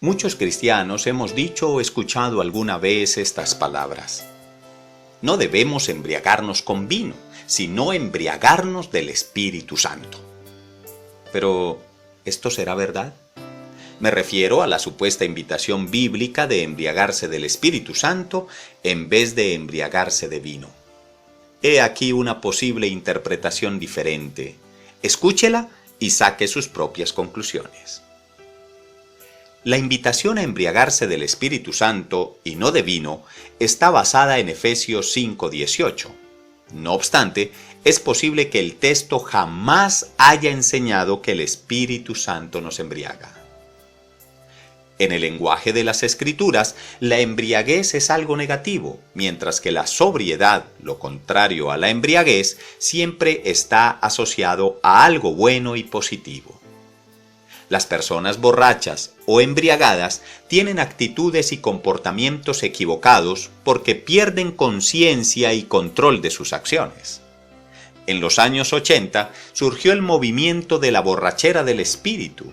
Muchos cristianos hemos dicho o escuchado alguna vez estas palabras. No debemos embriagarnos con vino, sino embriagarnos del Espíritu Santo. Pero, ¿esto será verdad? Me refiero a la supuesta invitación bíblica de embriagarse del Espíritu Santo en vez de embriagarse de vino. He aquí una posible interpretación diferente. Escúchela y saque sus propias conclusiones. La invitación a embriagarse del Espíritu Santo y no de vino está basada en Efesios 5:18. No obstante, es posible que el texto jamás haya enseñado que el Espíritu Santo nos embriaga. En el lenguaje de las Escrituras, la embriaguez es algo negativo, mientras que la sobriedad, lo contrario a la embriaguez, siempre está asociado a algo bueno y positivo. Las personas borrachas o embriagadas tienen actitudes y comportamientos equivocados porque pierden conciencia y control de sus acciones. En los años 80 surgió el movimiento de la borrachera del espíritu.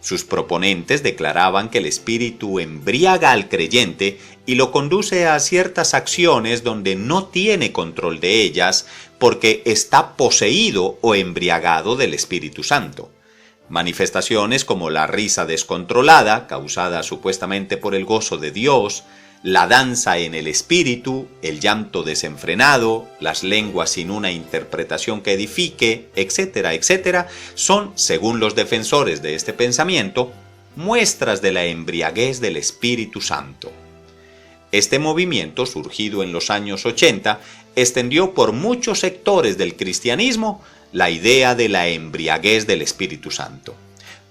Sus proponentes declaraban que el espíritu embriaga al creyente y lo conduce a ciertas acciones donde no tiene control de ellas porque está poseído o embriagado del Espíritu Santo. Manifestaciones como la risa descontrolada, causada supuestamente por el gozo de Dios, la danza en el espíritu, el llanto desenfrenado, las lenguas sin una interpretación que edifique, etcétera, etcétera, son, según los defensores de este pensamiento, muestras de la embriaguez del Espíritu Santo. Este movimiento, surgido en los años 80, extendió por muchos sectores del cristianismo la idea de la embriaguez del Espíritu Santo.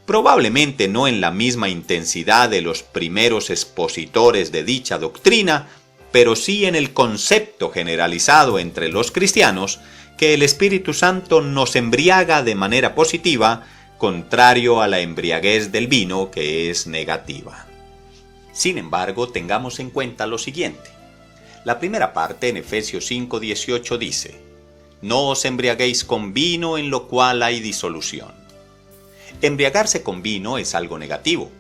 Probablemente no en la misma intensidad de los primeros expositores de dicha doctrina, pero sí en el concepto generalizado entre los cristianos que el Espíritu Santo nos embriaga de manera positiva, contrario a la embriaguez del vino, que es negativa. Sin embargo, tengamos en cuenta lo siguiente. La primera parte en Efesios 5:18 dice: «No os embriaguéis con vino en lo cual hay disolución». Embriagarse con vino es algo negativo.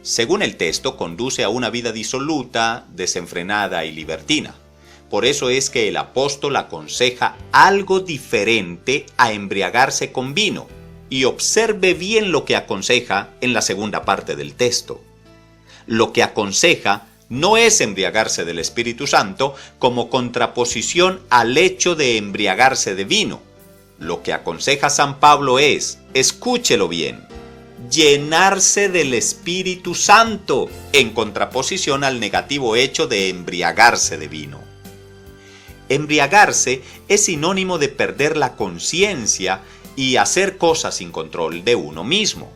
Según el texto, conduce a una vida disoluta, desenfrenada y libertina. Por eso es que el apóstol aconseja algo diferente a embriagarse con vino, y observe bien lo que aconseja en la segunda parte del texto. Lo que aconseja no es embriagarse del Espíritu Santo como contraposición al hecho de embriagarse de vino. Lo que aconseja San Pablo es, escúchelo bien, llenarse del Espíritu Santo, en contraposición al negativo hecho de embriagarse de vino. Embriagarse es sinónimo de perder la conciencia y hacer cosas sin control de uno mismo.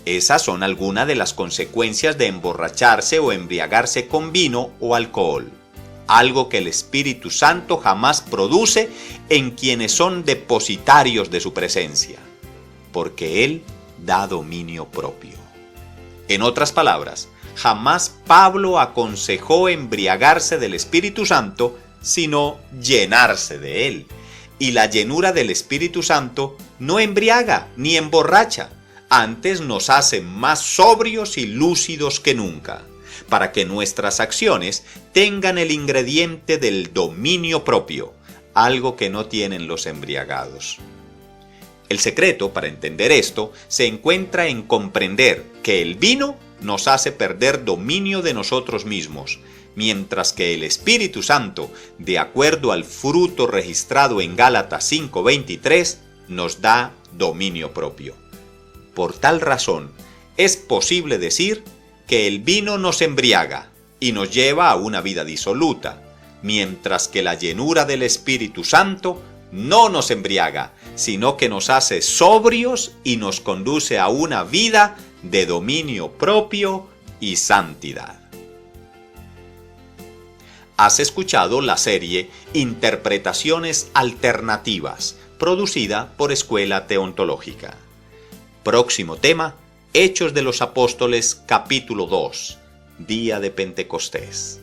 Esas son algunas de las consecuencias de emborracharse o embriagarse con vino o alcohol, algo que el Espíritu Santo jamás produce en quienes son depositarios de su presencia, porque Él da dominio propio. En otras palabras, jamás Pablo aconsejó embriagarse del Espíritu Santo, sino llenarse de Él. Y la llenura del Espíritu Santo no embriaga ni emborracha, antes nos hace más sobrios y lúcidos que nunca, para que nuestras acciones tengan el ingrediente del dominio propio, algo que no tienen los embriagados. El secreto para entender esto se encuentra en comprender que el vino nos hace perder dominio de nosotros mismos, mientras que el Espíritu Santo, de acuerdo al fruto registrado en Gálatas 5:23, nos da dominio propio. Por tal razón, es posible decir que el vino nos embriaga y nos lleva a una vida disoluta, mientras que la llenura del Espíritu Santo no nos embriaga, sino que nos hace sobrios y nos conduce a una vida de dominio propio y santidad. Has escuchado la serie Interpretaciones Alternativas, producida por Escuela Teontológica. Próximo tema, Hechos de los Apóstoles, capítulo 2, Día de Pentecostés.